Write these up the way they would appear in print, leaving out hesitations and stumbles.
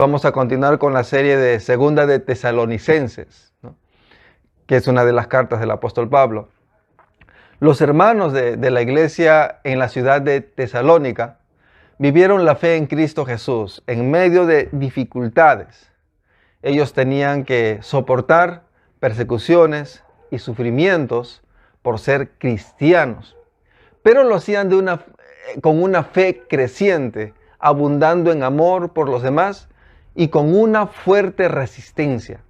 Vamos a continuar con la serie de Segunda de Tesalonicenses, ¿no? Que es una de las cartas del apóstol Pablo. Los hermanos de la iglesia en la ciudad de Tesalónica vivieron la fe en Cristo Jesús en medio de dificultades. Ellos tenían que soportar persecuciones y sufrimientos por ser cristianos, pero lo hacían con una fe creciente, abundando en amor por los demás y con una fuerte resistencia.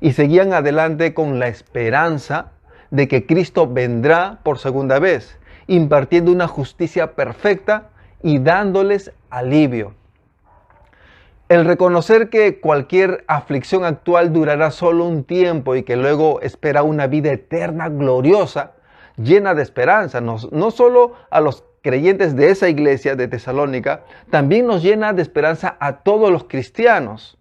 Y seguían adelante con la esperanza de que Cristo vendrá por segunda vez, impartiendo una justicia perfecta y dándoles alivio. El reconocer que cualquier aflicción actual durará solo un tiempo y que luego espera una vida eterna gloriosa, llena de esperanza, no solo a los creyentes de esa iglesia de Tesalónica, también nos llena de esperanza a todos los cristianos.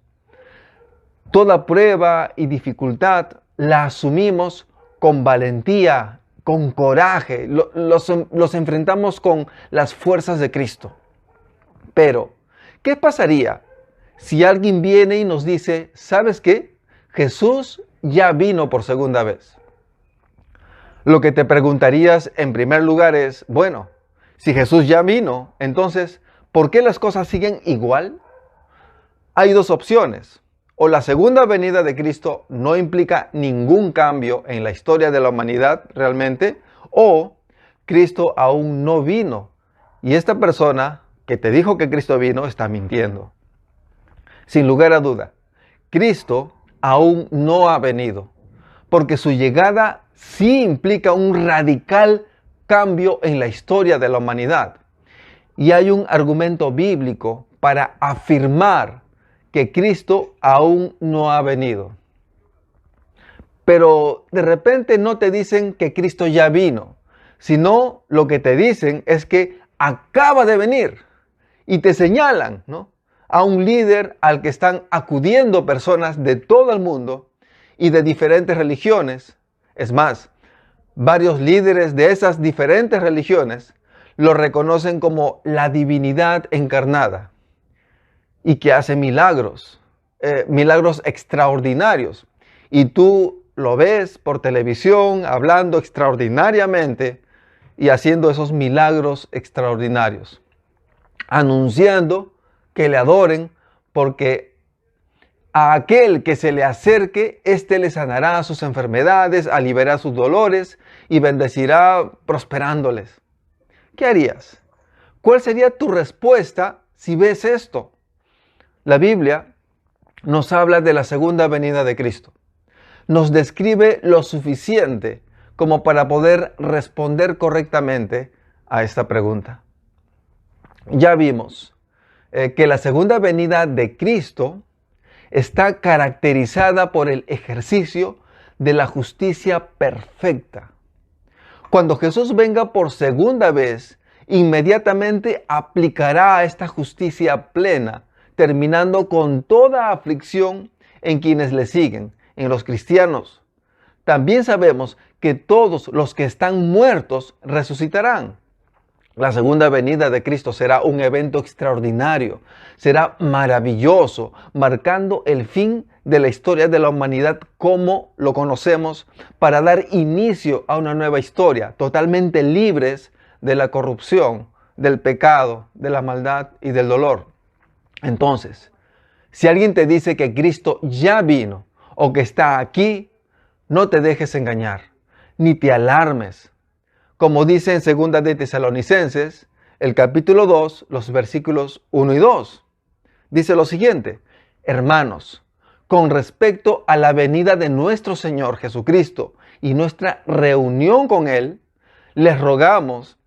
Toda prueba y dificultad la asumimos con valentía, con coraje, los enfrentamos con las fuerzas de Cristo. Pero, ¿qué pasaría si alguien viene y nos dice, ¿sabes qué? Jesús ya vino por segunda vez. Lo que te preguntarías en primer lugar es, bueno, si Jesús ya vino, entonces, ¿por qué las cosas siguen igual? Hay dos opciones. O la segunda venida de Cristo no implica ningún cambio en la historia de la humanidad realmente, o Cristo aún no vino. Y esta persona que te dijo que Cristo vino está mintiendo. Sin lugar a duda, Cristo aún no ha venido, porque su llegada sí implica un radical cambio en la historia de la humanidad. Y hay un argumento bíblico para afirmar que Cristo aún no ha venido. Pero de repente no te dicen que Cristo ya vino, sino lo que te dicen es que acaba de venir y te señalan, ¿no?, a un líder al que están acudiendo personas de todo el mundo y de diferentes religiones. Es más, varios líderes de esas diferentes religiones lo reconocen como la divinidad encarnada y que hace milagros, milagros extraordinarios. Y tú lo ves por televisión hablando extraordinariamente y haciendo esos milagros extraordinarios, anunciando que le adoren porque a aquel que se le acerque, éste le sanará sus enfermedades, aliviará sus dolores y bendecirá prosperándoles. ¿Qué harías? ¿Cuál sería tu respuesta si ves esto? La Biblia nos habla de la segunda venida de Cristo. Nos describe lo suficiente como para poder responder correctamente a esta pregunta. Ya vimos que la segunda venida de Cristo está caracterizada por el ejercicio de la justicia perfecta. Cuando Jesús venga por segunda vez, inmediatamente aplicará esta justicia plena, terminando con toda aflicción en quienes le siguen, en los cristianos. También sabemos que todos los que están muertos resucitarán. La segunda venida de Cristo será un evento extraordinario, será maravilloso, marcando el fin de la historia de la humanidad como lo conocemos, para dar inicio a una nueva historia, totalmente libres de la corrupción, del pecado, de la maldad y del dolor. Entonces, si alguien te dice que Cristo ya vino o que está aquí, no te dejes engañar, ni te alarmes. Como dice en 2 de Tesalonicenses, el capítulo 2, los versículos 1 y 2. Dice lo siguiente: hermanos, con respecto a la venida de nuestro Señor Jesucristo y nuestra reunión con Él, les rogamos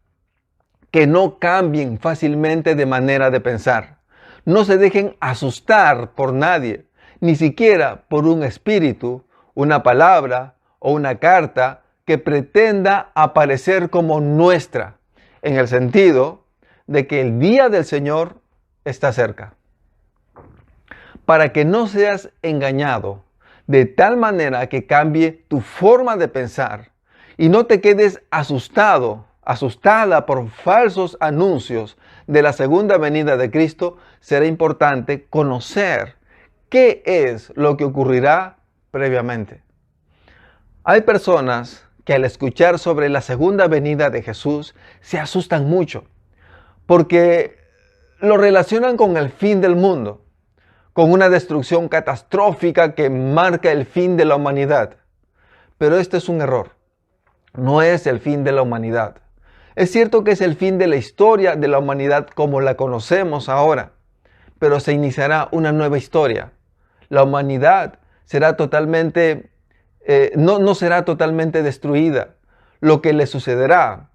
que no cambien fácilmente de manera de pensar. No se dejen asustar por nadie, ni siquiera por un espíritu, una palabra o una carta que pretenda aparecer como nuestra, en el sentido de que el día del Señor está cerca. Para que no seas engañado de tal manera que cambie tu forma de pensar y no te quedes asustada por falsos anuncios de la segunda venida de Cristo, será importante conocer ¿qué es lo que ocurrirá previamente? Hay personas que al escuchar sobre la segunda venida de Jesús se asustan mucho porque lo relacionan con el fin del mundo, con una destrucción catastrófica que marca el fin de la humanidad. Pero este es un error. No es el fin de la humanidad. Es cierto que es el fin de la historia de la humanidad como la conocemos ahora, pero se iniciará una nueva historia. La humanidad será totalmente, no será totalmente destruida. Lo que le sucederá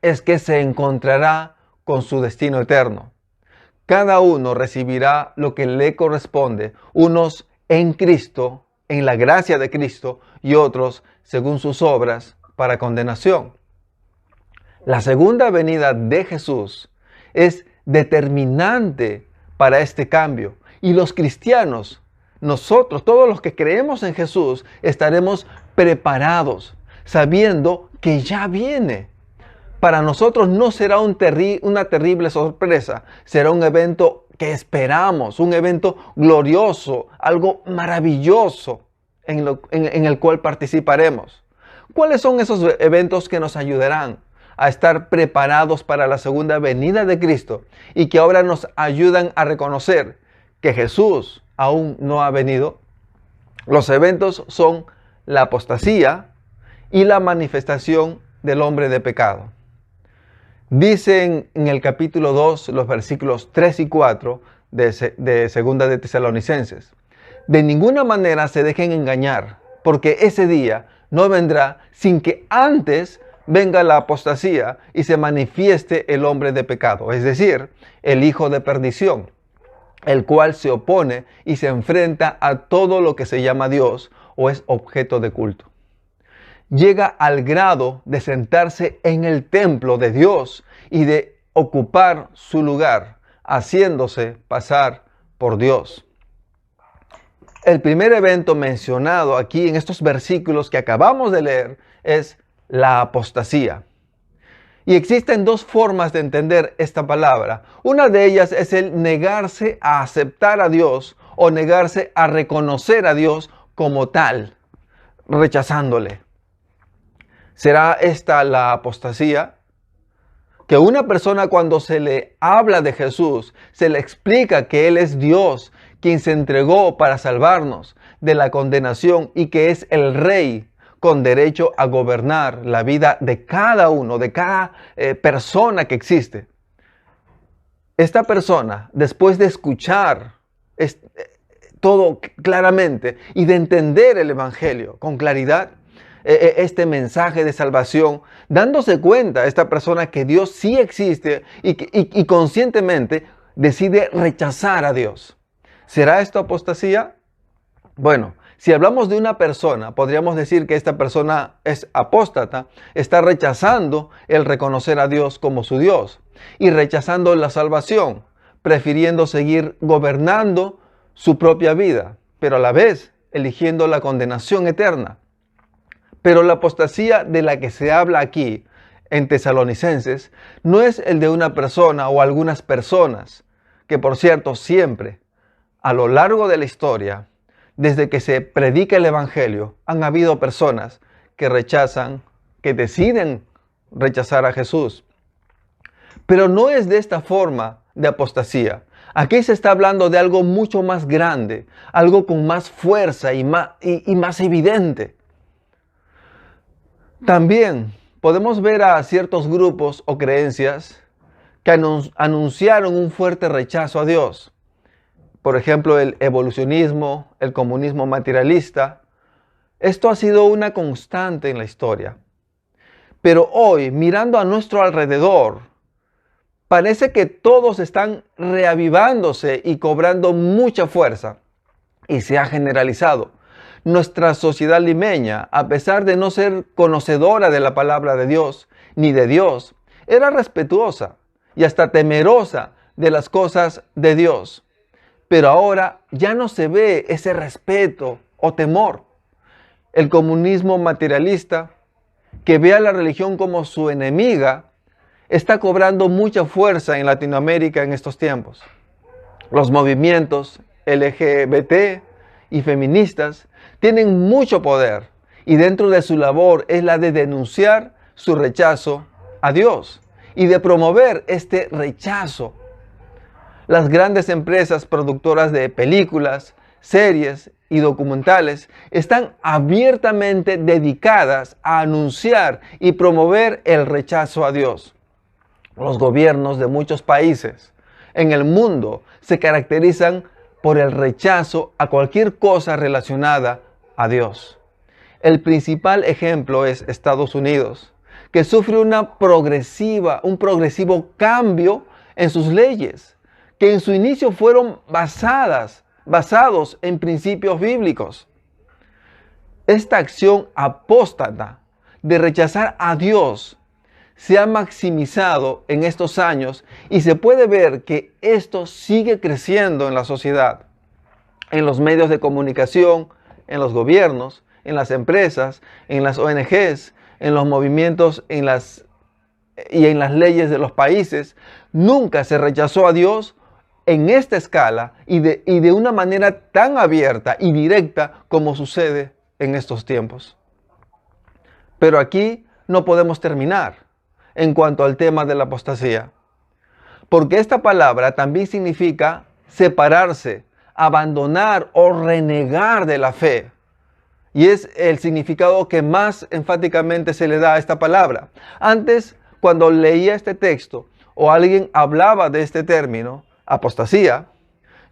es que se encontrará con su destino eterno. Cada uno recibirá lo que le corresponde, unos en Cristo, en la gracia de Cristo, y otros según sus obras para condenación. La segunda venida de Jesús es determinante para este cambio. Y los cristianos, nosotros, todos los que creemos en Jesús, estaremos preparados, sabiendo que ya viene. Para nosotros no será una terrible sorpresa, será un evento que esperamos, un evento glorioso, algo maravilloso en el cual participaremos. ¿Cuáles son esos eventos que nos ayudarán a estar preparados para la segunda venida de Cristo y que ahora nos ayudan a reconocer que Jesús aún no ha venido? Los eventos son la apostasía y la manifestación del hombre de pecado. Dicen en el capítulo 2, los versículos 3 y 4 de Segunda de Tesalonicenses: de ninguna manera se dejen engañar, porque ese día no vendrá sin que antes venga la apostasía y se manifieste el hombre de pecado, es decir, el hijo de perdición, el cual se opone y se enfrenta a todo lo que se llama Dios o es objeto de culto. Llega al grado de sentarse en el templo de Dios y de ocupar su lugar, haciéndose pasar por Dios. El primer evento mencionado aquí en estos versículos que acabamos de leer es la apostasía. Y existen dos formas de entender esta palabra. Una de ellas es el negarse a aceptar a Dios o negarse a reconocer a Dios como tal, rechazándole. ¿Será esta la apostasía? Que una persona, cuando se le habla de Jesús, se le explica que Él es Dios, quien se entregó para salvarnos de la condenación y que es el Rey con derecho a gobernar la vida de cada uno, de cada persona que existe. Esta persona, después de escuchar todo claramente y de entender el Evangelio con claridad, este mensaje de salvación, dándose cuenta esta persona que Dios sí existe y conscientemente decide rechazar a Dios. ¿Será esto apostasía? Bueno, si hablamos de una persona, podríamos decir que esta persona es apóstata, está rechazando el reconocer a Dios como su Dios y rechazando la salvación, prefiriendo seguir gobernando su propia vida, pero a la vez eligiendo la condenación eterna. Pero la apostasía de la que se habla aquí en Tesalonicenses no es el de una persona o algunas personas, que por cierto siempre, a lo largo de la historia, desde que se predica el Evangelio, han habido personas que rechazan, que deciden rechazar a Jesús. Pero no es de esta forma de apostasía. Aquí se está hablando de algo mucho más grande, algo con más fuerza y más evidente. También podemos ver a ciertos grupos o creencias que anunciaron un fuerte rechazo a Dios. Por ejemplo, el evolucionismo, el comunismo materialista. Esto ha sido una constante en la historia. Pero hoy, mirando a nuestro alrededor, parece que todos están reavivándose y cobrando mucha fuerza. Y se ha generalizado. Nuestra sociedad limeña, a pesar de no ser conocedora de la palabra de Dios ni de Dios, era respetuosa y hasta temerosa de las cosas de Dios. Pero ahora ya no se ve ese respeto o temor. El comunismo materialista, que ve a la religión como su enemiga, está cobrando mucha fuerza en Latinoamérica en estos tiempos. Los movimientos LGBT y feministas tienen mucho poder y dentro de su labor es la de denunciar su rechazo a Dios y de promover este rechazo. Las grandes empresas productoras de películas, series y documentales están abiertamente dedicadas a anunciar y promover el rechazo a Dios. Los gobiernos de muchos países en el mundo se caracterizan por el rechazo a cualquier cosa relacionada a Dios. El principal ejemplo es Estados Unidos, que sufre un progresivo cambio en sus leyes, que en su inicio fueron basados en principios bíblicos. Esta acción apóstata de rechazar a Dios se ha maximizado en estos años y se puede ver que esto sigue creciendo en la sociedad, en los medios de comunicación, en los gobiernos, en las empresas, en las ONGs, en los movimientos y en las leyes de los países. Nunca se rechazó a Dios en esta escala y de una manera tan abierta y directa como sucede en estos tiempos. Pero aquí no podemos terminar en cuanto al tema de la apostasía, porque esta palabra también significa separarse, abandonar o renegar de la fe. Y es el significado que más enfáticamente se le da a esta palabra. Antes, cuando leía este texto o alguien hablaba de este término, apostasía,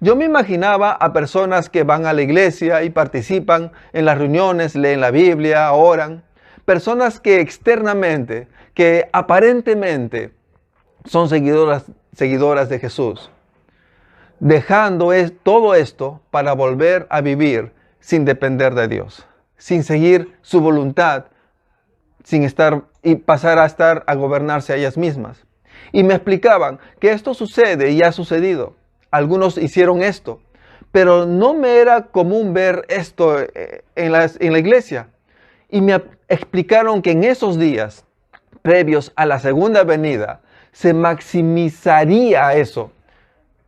yo me imaginaba a personas que van a la iglesia y participan en las reuniones, leen la Biblia, oran. Personas que externamente, que aparentemente son seguidoras de Jesús. Dejando todo esto para volver a vivir sin depender de Dios, sin seguir su voluntad, y pasar a gobernarse a ellas mismas. Y me explicaban que esto sucede y ha sucedido. Algunos hicieron esto, pero no me era común ver esto en la iglesia. Y me explicaron que en esos días, previos a la segunda venida, se maximizaría eso.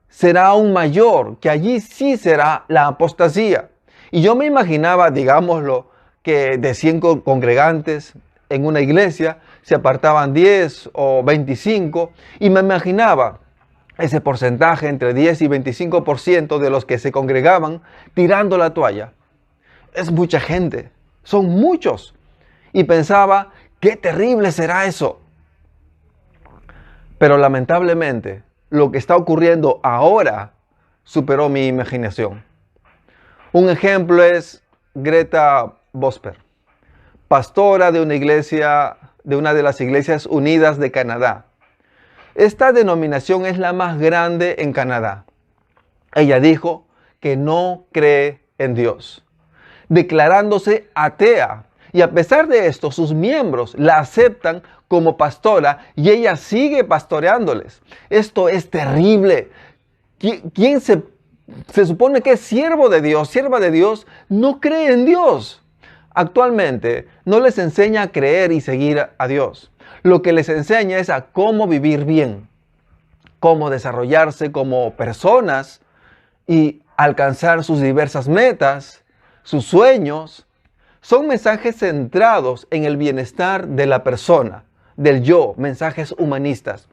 Será aún mayor, que allí sí será la apostasía. Y yo me imaginaba, digámoslo, que de 100 congregantes en una iglesia se apartaban 10 o 25 y me imaginaba ese porcentaje entre 10 y 25% de los que se congregaban tirando la toalla. Es mucha gente, son muchos. Y pensaba, qué terrible será eso. Pero lamentablemente, lo que está ocurriendo ahora superó mi imaginación. Un ejemplo es Greta Bosper, pastora de una de las Iglesias Unidas de Canadá. Esta denominación es la más grande en Canadá. Ella dijo que no cree en Dios, declarándose atea. Y a pesar de esto, sus miembros la aceptan como pastora y ella sigue pastoreándoles. Esto es terrible. ¿Quién se supone que es siervo de Dios, sierva de Dios, no cree en Dios? Actualmente no les enseña a creer y seguir a Dios. Lo que les enseña es a cómo vivir bien, cómo desarrollarse como personas y alcanzar sus diversas metas, sus sueños. Son mensajes centrados en el bienestar de la persona, del yo, mensajes humanistas.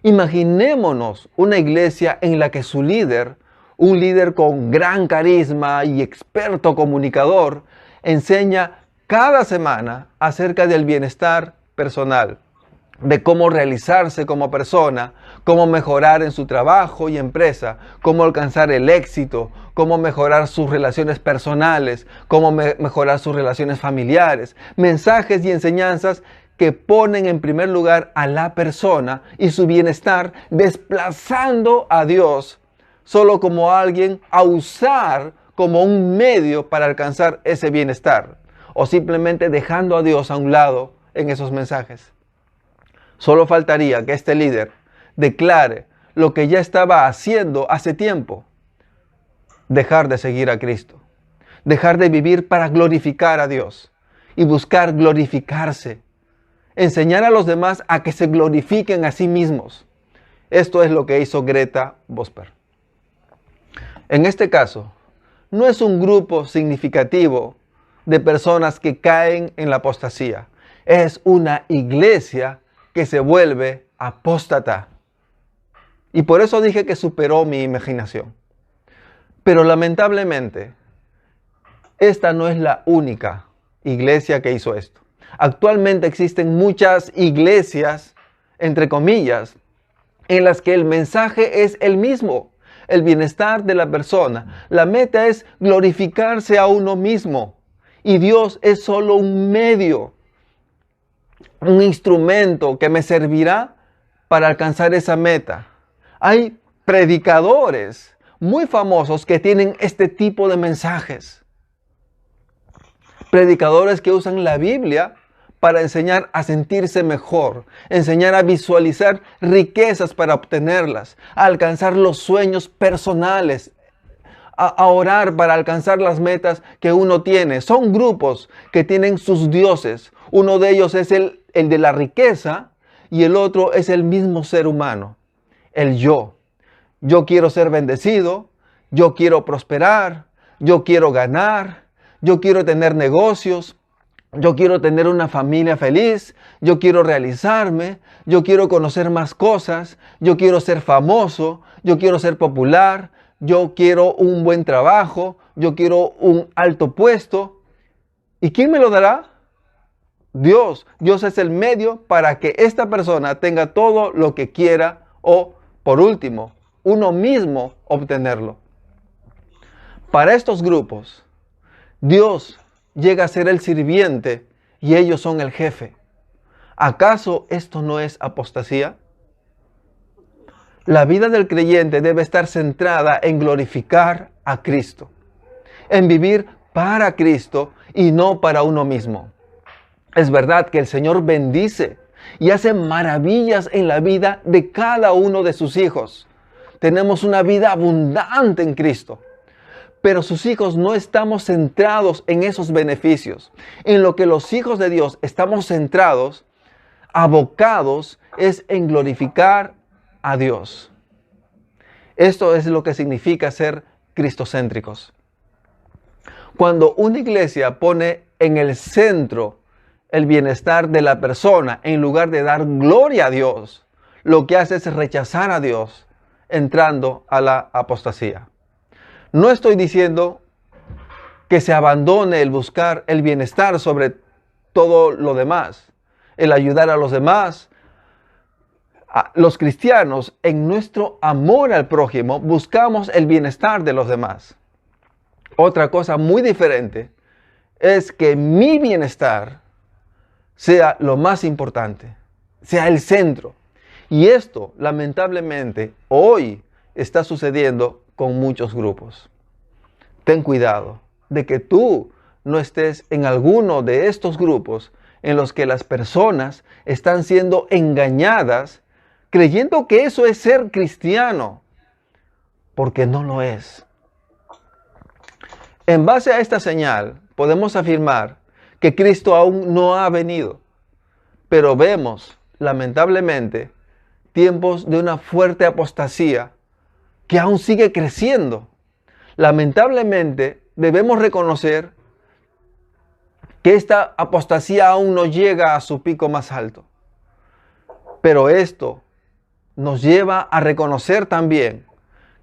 Imaginémonos una iglesia en la que su líder, un líder con gran carisma y experto comunicador, enseña cada semana acerca del bienestar personal, de cómo realizarse como persona, cómo mejorar en su trabajo y empresa, cómo alcanzar el éxito, cómo mejorar sus relaciones personales, cómo mejorar sus relaciones familiares. Mensajes y enseñanzas que ponen en primer lugar a la persona y su bienestar, desplazando a Dios solo como alguien a usar como un medio para alcanzar ese bienestar, o simplemente dejando a Dios a un lado en esos mensajes. Solo faltaría que este líder declare lo que ya estaba haciendo hace tiempo: dejar de seguir a Cristo, dejar de vivir para glorificar a Dios y buscar glorificarse, enseñar a los demás a que se glorifiquen a sí mismos. Esto es lo que hizo Greta Bosper. En este caso, no es un grupo significativo de personas que caen en la apostasía. Es una iglesia que se vuelve apóstata. Y por eso dije que superó mi imaginación. Pero lamentablemente, esta no es la única iglesia que hizo esto. Actualmente existen muchas iglesias, entre comillas, en las que el mensaje es el mismo, el bienestar de la persona. La meta es glorificarse a uno mismo y Dios es solo un medio, un instrumento que me servirá para alcanzar esa meta. Hay predicadores muy famosos que tienen este tipo de mensajes. Predicadores que usan la Biblia para enseñar a sentirse mejor, enseñar a visualizar riquezas para obtenerlas, a alcanzar los sueños personales, a orar para alcanzar las metas que uno tiene. Son grupos que tienen sus dioses. Uno de ellos es el de la riqueza y el otro es el mismo ser humano, el yo. Yo quiero ser bendecido, yo quiero prosperar, yo quiero ganar, yo quiero tener negocios, yo quiero tener una familia feliz, yo quiero realizarme, yo quiero conocer más cosas, yo quiero ser famoso, yo quiero ser popular, yo quiero un buen trabajo, yo quiero un alto puesto. ¿Y quién me lo dará? Dios. Dios es el medio para que esta persona tenga todo lo que quiera o, por último, uno mismo obtenerlo. Para estos grupos, Dios llega a ser el sirviente y ellos son el jefe. ¿Acaso esto no es apostasía? La vida del creyente debe estar centrada en glorificar a Cristo, en vivir para Cristo y no para uno mismo. Es verdad que el Señor bendice y hace maravillas en la vida de cada uno de sus hijos. Tenemos una vida abundante en Cristo. Pero sus hijos no estamos centrados en esos beneficios. En lo que los hijos de Dios estamos centrados, abocados, es en glorificar a Dios. Esto es lo que significa ser cristocéntricos. Cuando una iglesia pone en el centro el bienestar de la persona, en lugar de dar gloria a Dios, lo que hace es rechazar a Dios, entrando a la apostasía. No estoy diciendo que se abandone el buscar el bienestar sobre todo lo demás, el ayudar a los demás. Los cristianos, en nuestro amor al prójimo, buscamos el bienestar de los demás. Otra cosa muy diferente es que mi bienestar sea lo más importante, sea el centro. Y esto, lamentablemente, hoy está sucediendo con muchos grupos. Ten cuidado de que tú no estés en alguno de estos grupos en los que las personas están siendo engañadas creyendo que eso es ser cristiano, porque no lo es. En base a esta señal, podemos afirmar que Cristo aún no ha venido, pero vemos, lamentablemente, tiempos de una fuerte apostasía que aún sigue creciendo. Lamentablemente, debemos reconocer que esta apostasía aún no llega a su pico más alto. Pero esto nos lleva a reconocer también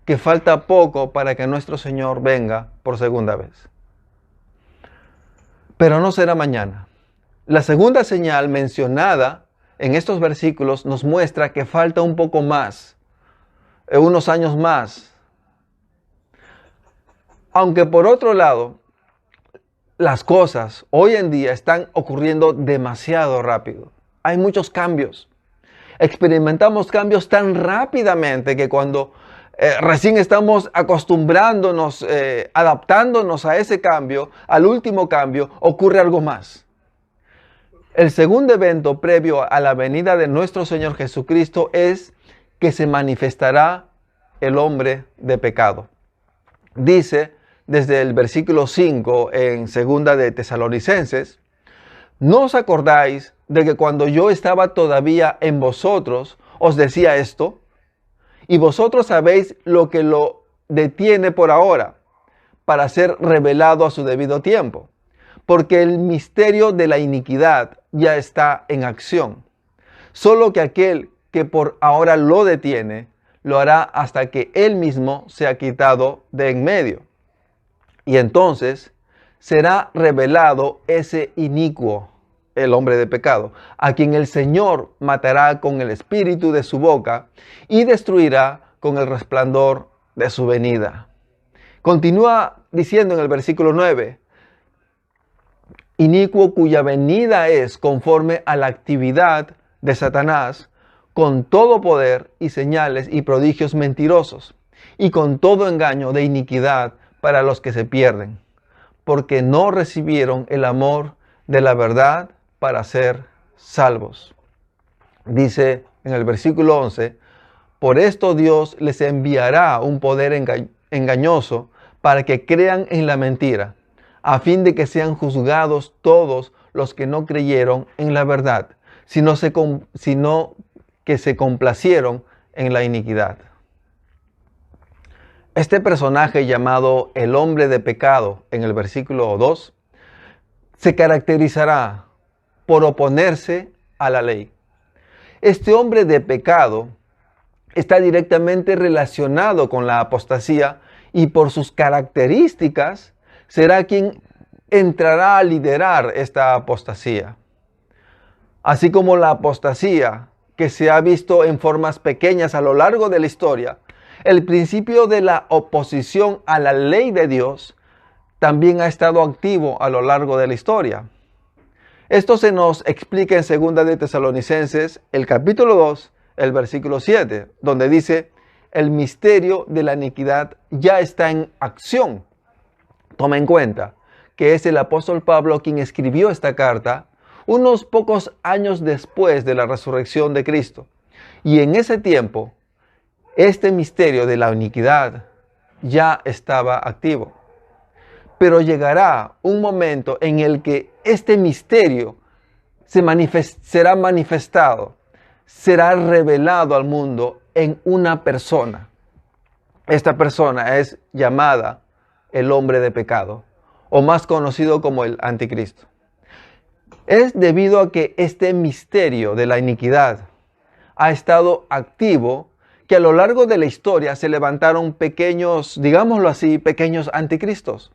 que falta poco para que nuestro Señor venga por segunda vez. Pero no será mañana. La segunda señal mencionada en estos versículos nos muestra que falta un poco más, unos años más. Aunque por otro lado, las cosas hoy en día están ocurriendo demasiado rápido. Hay muchos cambios. Experimentamos cambios tan rápidamente que cuando recién estamos acostumbrándonos, adaptándonos a ese cambio, al último cambio, ocurre algo más. El segundo evento previo a la venida de nuestro Señor Jesucristo es que se manifestará el hombre de pecado. Dice desde el versículo 5 en segunda de Tesalonicenses: ¿no os acordáis de que cuando yo estaba todavía en vosotros os decía esto? Y vosotros sabéis lo que detiene por ahora para ser revelado a su debido tiempo, porque el misterio de la iniquidad ya está en acción. Solo que aquel que por ahora lo detiene, lo hará hasta que él mismo sea quitado de en medio. Y entonces será revelado ese inicuo, el hombre de pecado, a quien el Señor matará con el espíritu de su boca y destruirá con el resplandor de su venida. Continúa diciendo en el versículo 9, inicuo cuya venida es conforme a la actividad de Satanás, con todo poder y señales y prodigios mentirosos, y con todo engaño de iniquidad para los que se pierden, porque no recibieron el amor de la verdad para ser salvos. Dice en el versículo 11, por esto Dios les enviará un poder engañoso para que crean en la mentira, a fin de que sean juzgados todos los que no creyeron en la verdad, sino que se complacieron en la iniquidad. Este personaje llamado el hombre de pecado en el versículo 2 se caracterizará por oponerse a la ley. Este hombre de pecado está directamente relacionado con la apostasía y por sus características será quien entrará a liderar esta apostasía. Así como la apostasía que se ha visto en formas pequeñas a lo largo de la historia, el principio de la oposición a la ley de Dios también ha estado activo a lo largo de la historia. Esto se nos explica en 2 de Tesalonicenses, el capítulo 2, el versículo 7, donde dice, el misterio de la iniquidad ya está en acción. Toma en cuenta que es el apóstol Pablo quien escribió esta carta unos pocos años después de la resurrección de Cristo. Y en ese tiempo, este misterio de la iniquidad ya estaba activo. Pero llegará un momento en el que este misterio será manifestado, será revelado al mundo en una persona. Esta persona es llamada el hombre de pecado, o más conocido como el anticristo. Es debido a que este misterio de la iniquidad ha estado activo que a lo largo de la historia se levantaron pequeños, digámoslo así, pequeños anticristos.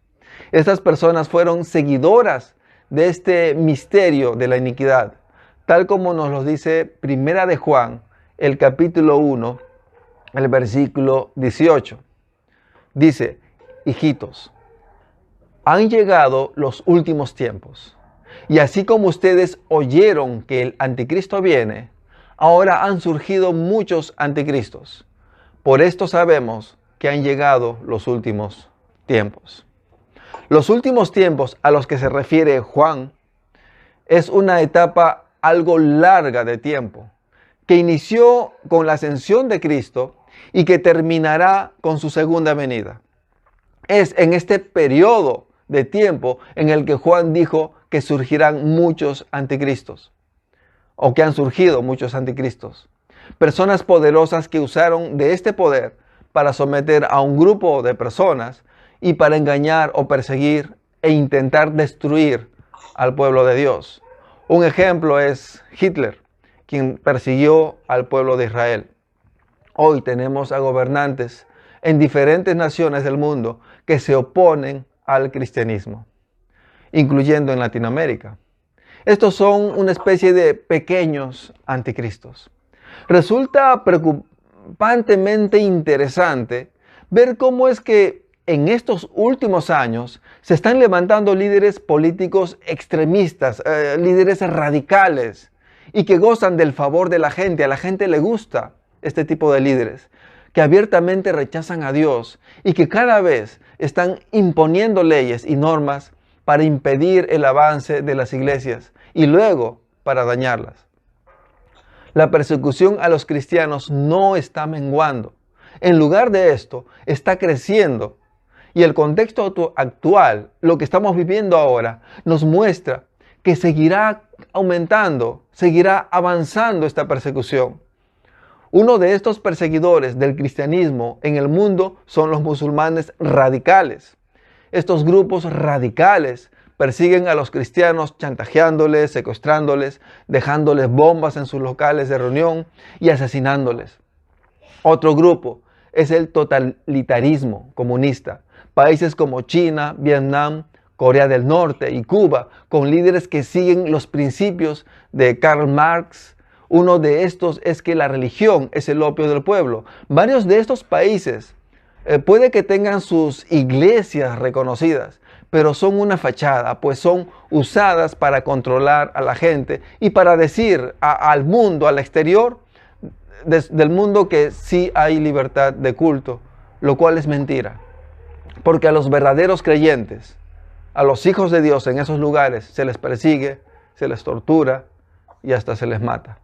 Estas personas fueron seguidoras de este misterio de la iniquidad, tal como nos lo dice Primera de Juan, el capítulo 1, el versículo 18. Dice, hijitos, han llegado los últimos tiempos, y así como ustedes oyeron que el anticristo viene, ahora han surgido muchos anticristos. Por esto sabemos que han llegado los últimos tiempos. Los últimos tiempos a los que se refiere Juan es una etapa algo larga de tiempo, que inició con la ascensión de Cristo y que terminará con su segunda venida. Es en este periodo de tiempo en el que Juan dijo que surgirán muchos anticristos, o que han surgido muchos anticristos. Personas poderosas que usaron de este poder para someter a un grupo de personas y para engañar o perseguir e intentar destruir al pueblo de Dios. Un ejemplo es Hitler, quien persiguió al pueblo de Israel. Hoy tenemos a gobernantes en diferentes naciones del mundo que se oponen al cristianismo, incluyendo en Latinoamérica. Estos son una especie de pequeños anticristos. Resulta preocupantemente interesante ver cómo es que en estos últimos años se están levantando líderes políticos extremistas, líderes radicales y que gozan del favor de la gente. A la gente le gusta este tipo de líderes que abiertamente rechazan a Dios y que cada vez están imponiendo leyes y normas para impedir el avance de las iglesias y luego para dañarlas. La persecución a los cristianos no está menguando. En lugar de esto, está creciendo. Y el contexto actual, lo que estamos viviendo ahora, nos muestra que seguirá aumentando, seguirá avanzando esta persecución. Uno de estos perseguidores del cristianismo en el mundo son los musulmanes radicales. Estos grupos radicales persiguen a los cristianos chantajeándoles, secuestrándoles, dejándoles bombas en sus locales de reunión y asesinándoles. Otro grupo es el totalitarismo comunista. Países como China, Vietnam, Corea del Norte y Cuba, con líderes que siguen los principios de Karl Marx. Uno de estos es que la religión es el opio del pueblo. Varios de estos países puede que tengan sus iglesias reconocidas, pero son una fachada, pues son usadas para controlar a la gente y para decir al mundo, al exterior del mundo, que sí hay libertad de culto, lo cual es mentira. Porque a los verdaderos creyentes, a los hijos de Dios en esos lugares, se les persigue, se les tortura y hasta se les mata.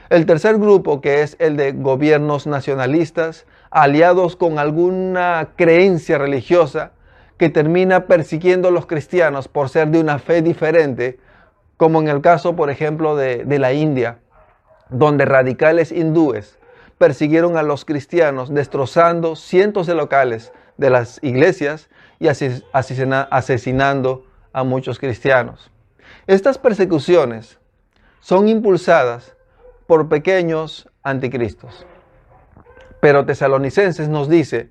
El tercer grupo, que es el de gobiernos nacionalistas, aliados con alguna creencia religiosa, que termina persiguiendo a los cristianos por ser de una fe diferente, como en el caso, por ejemplo, de la India, donde radicales hindúes persiguieron a los cristianos, destrozando cientos de locales de las iglesias y asesinando a muchos cristianos. Estas persecuciones son impulsadas por pequeños anticristos. Pero Tesalonicenses nos dice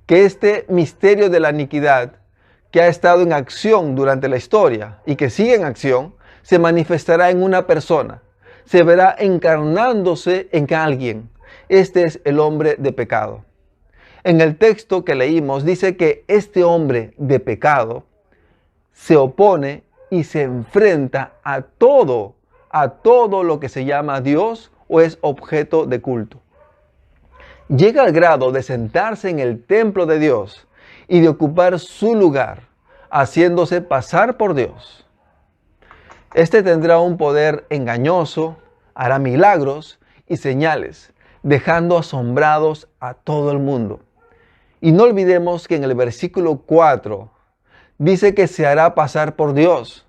que este misterio de la iniquidad, que ha estado en acción durante la historia y que sigue en acción, se manifestará en una persona, se verá encarnándose en alguien. Este es el hombre de pecado. En el texto que leímos dice que este hombre de pecado se opone y se enfrenta a todo lo que se llama Dios o es objeto de culto. Llega al grado de sentarse en el templo de Dios y de ocupar su lugar, haciéndose pasar por Dios. Este tendrá un poder engañoso, hará milagros y señales, dejando asombrados a todo el mundo. Y no olvidemos que en el versículo 4 dice que se hará pasar por Dios,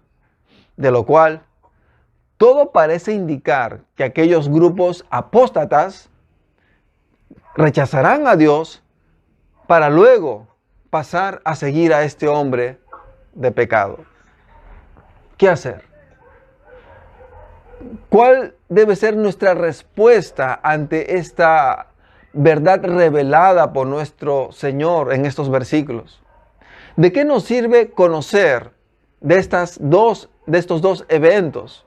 de lo cual todo parece indicar que aquellos grupos apóstatas rechazarán a Dios para luego pasar a seguir a este hombre de pecado. ¿Qué hacer? ¿Cuál debe ser nuestra respuesta ante esta verdad revelada por nuestro Señor en estos versículos? ¿De qué nos sirve conocer de estos dos eventos?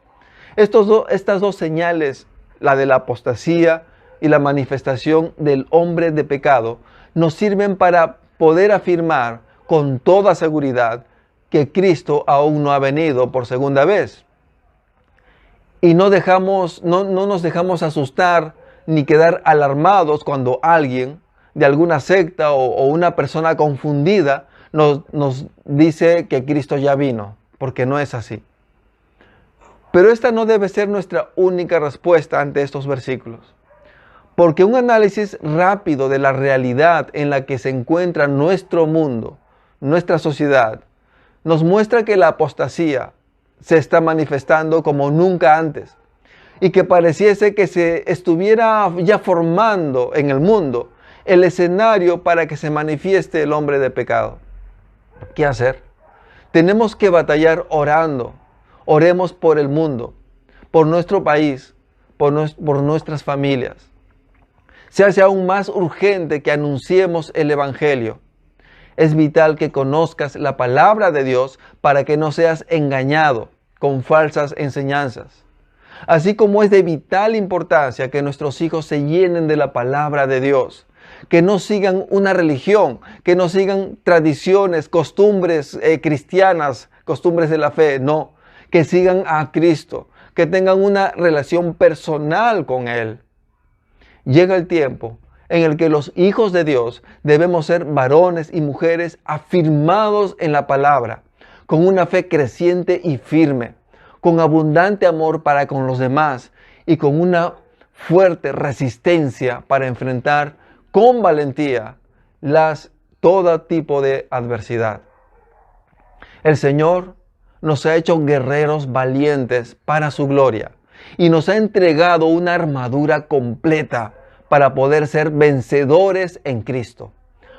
Estas dos señales, la de la apostasía y la manifestación del hombre de pecado, nos sirven para poder afirmar con toda seguridad que Cristo aún no ha venido por segunda vez. Y no nos dejamos asustar ni quedar alarmados cuando alguien de alguna secta o una persona confundida nos dice que Cristo ya vino, porque no es así. Pero esta no debe ser nuestra única respuesta ante estos versículos. Porque un análisis rápido de la realidad en la que se encuentra nuestro mundo, nuestra sociedad, nos muestra que la apostasía se está manifestando como nunca antes y que pareciese que se estuviera ya formando en el mundo el escenario para que se manifieste el hombre de pecado. ¿Qué hacer? Tenemos que batallar orando. Oremos por el mundo, por nuestro país, por nuestras familias. Se hace aún más urgente que anunciemos el Evangelio. Es vital que conozcas la palabra de Dios para que no seas engañado con falsas enseñanzas. Así como es de vital importancia que nuestros hijos se llenen de la palabra de Dios, que no sigan una religión, que no sigan tradiciones, costumbres cristianas, costumbres de la fe, no, que sigan a Cristo, que tengan una relación personal con Él. Llega el tiempo en el que los hijos de Dios debemos ser varones y mujeres afirmados en la palabra, con una fe creciente y firme, con abundante amor para con los demás y con una fuerte resistencia para enfrentar con valentía todo tipo de adversidad. El Señor nos ha hecho guerreros valientes para su gloria y nos ha entregado una armadura completa para poder ser vencedores en Cristo.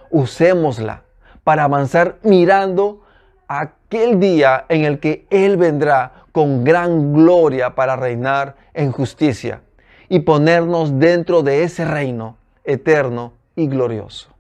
Usémosla para avanzar mirando aquel día en el que Él vendrá con gran gloria para reinar en justicia y ponernos dentro de ese reino eterno y glorioso.